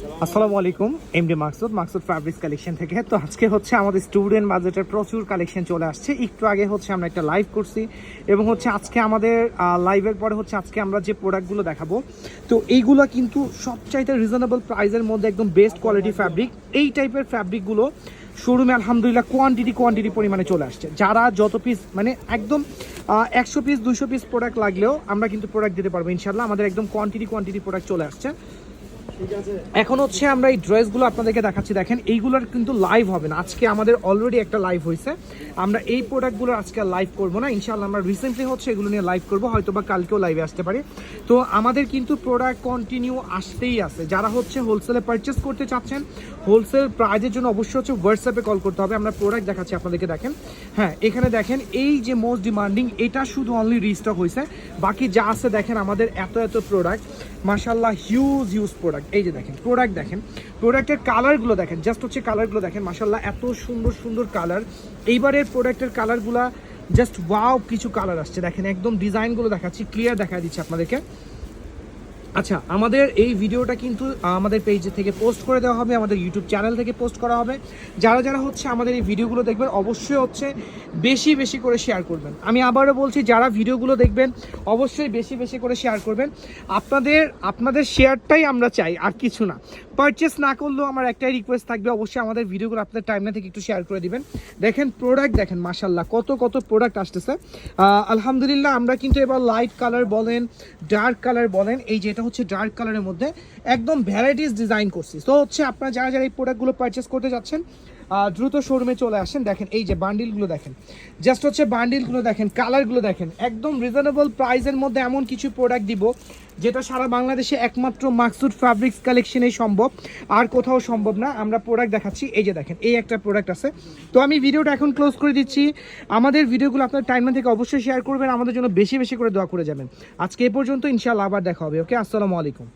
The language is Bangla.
আসসালামু আলাইকুম, এমডি মাকসুদ ফ্যাব্রিক্স কালেকশন থেকে। তো আজকে হচ্ছে আমাদের স্টুডেন্ট বাজেটের প্রচুর কালেকশন চলে আসছে। একটু আগে হচ্ছে আমরা একটা লাইভ করছি এবং হচ্ছে আজকে আমাদের লাইভের পরে হচ্ছে আজকে আমরা যে প্রোডাক্টগুলো দেখাবো, তো এইগুলো কিন্তু সবচাইতে রিজনেবল প্রাইসের মধ্যে একদম বেস্ট কোয়ালিটি ফ্যাব্রিক। এই টাইপের ফ্যাব্রিকগুলো শোরুমে আলহামদুলিল্লাহ কোয়ান্টিটি পরিমাণে চলে আসছে। যারা যত পিস মানে একদম 100 পিস 200 পিস প্রোডাক্ট লাগলেও আমরা কিন্তু প্রোডাক্ট দিতে পারবো ইনশাল্লাহ। আমাদের একদম কোয়ান্টিটি প্রোডাক্ট চলে আসছে। এখন হচ্ছে আমরা এই ড্রেসগুলো আপনাদেরকে দেখাচ্ছি। দেখেন, এইগুলোর কিন্তু লাইভ হবে না আজকে, আমাদের অলরেডি একটা লাইভ হয়েছে। আমরা এই প্রোডাক্টগুলো আজকে লাইভ করবো না ইনশাআল্লাহ, আমরা রিসেন্টলি হচ্ছে এগুলো নিয়ে লাইভ করবো, হয়তো বা কালকেও লাইভে আসতে পারি। তো আমাদের কিন্তু প্রোডাক্ট কন্টিনিউ আসতেই আছে। যারা হচ্ছে হোলসেলে পারচেস করতে চাচ্ছেন, হোলসেল প্রাইজের জন্য অবশ্যই হচ্ছে হোয়াটসঅ্যাপে কল করতে হবে। আমরা প্রোডাক্ট দেখাচ্ছি আপনাদেরকে। দেখেন, হ্যাঁ এখানে দেখেন এই যে মোস্ট ডিমান্ডিং, এটা শুধু অনলি রিস্টক হয়েছে, বাকি যা আছে দেখেন আমাদের এত প্রোডাক্ট মাশাআল্লাহ, হিউজ প্রোডাক্ট। এই যে দেখেন প্রোডাক্ট, দেখেন প্রোডাক্টের কালারগুলো দেখেন, জাস্ট হচ্ছে কালারগুলো দেখেন মাশাআল্লাহ, এত সুন্দর কালার। এইবারের প্রোডাক্টের কালারগুলা জাস্ট ওয়াও, কিছু কালার আসছে দেখেন, একদম ডিজাইনগুলো দেখাচ্ছি, ক্লিয়ার দেখা দিচ্ছি আপনাদেরকে। আচ্ছা, আমাদের এই ভিডিওটা কিন্তু আমাদের পেজ থেকে পোস্ট করে দেওয়া হবে, আমাদের ইউটিউব চ্যানেল থেকে পোস্ট করা হবে। যারা হচ্ছে আমাদের এই ভিডিওগুলো দেখবেন অবশ্যই হচ্ছে বেশি করে শেয়ার করবেন। আমি আবারও বলছি, যারা ভিডিওগুলো দেখবেন অবশ্যই বেশি করে শেয়ার করবেন। আপনাদের শেয়ারটাই আমরা চাই, আর কিছু না। পারচেস না করলেও আমার একটাই রিকোয়েস্ট থাকবে, অবশ্যই আমাদের ভিডিওগুলো আপনাদের টাইমলাইন থেকে একটু শেয়ার করে দিবেন। দেখেন প্রোডাক্ট দেখেন মাশাআল্লাহ, কত প্রোডাক্ট আসতেছে আলহামদুলিল্লাহ। আমরা কিন্তু এবার লাইট কালার বলেন, ডার্ক কালার বলেন, এই যে এটা হচ্ছে ডার্ক কালারের মধ্যে একদম ভ্যারাইটিস ডিজাইন করছি। তো হচ্ছে আপনারা যারা এই প্রোডাক্টগুলো পারচেস করতে যাচ্ছেন দ্রুত শোরুমে চলে আসেন। দেখেন এই যে বান্ডিলগুলো দেখেন, জাস্ট হচ্ছে বান্ডিলগুলো দেখেন, কালারগুলো দেখেন, একদম রিজনেবল প্রাইসের মধ্যে এমন কিছু প্রোডাক্ট দিব যেটা সারা বাংলাদেশে একমাত্র মাকসুদ ফ্যাব্রিক্স কালেকশনেই সম্ভব, আর কোথাও সম্ভব না। আমরা প্রোডাক্ট দেখাচ্ছি, এই যে দেখেন এই একটা প্রোডাক্ট আছে। তো আমি ভিডিওটা এখন ক্লোজ করে দিচ্ছি। আমাদের ভিডিওগুলো আপনার টাইমলাইন থেকে অবশ্যই শেয়ার করবেন, আমাদের জন্য বেশি করে দোয়া করে যাবেন। আজকে এই পর্যন্ত, ইনশাআল্লাহ আবার দেখা হবে। ওকে, আসসালামু আলাইকুম।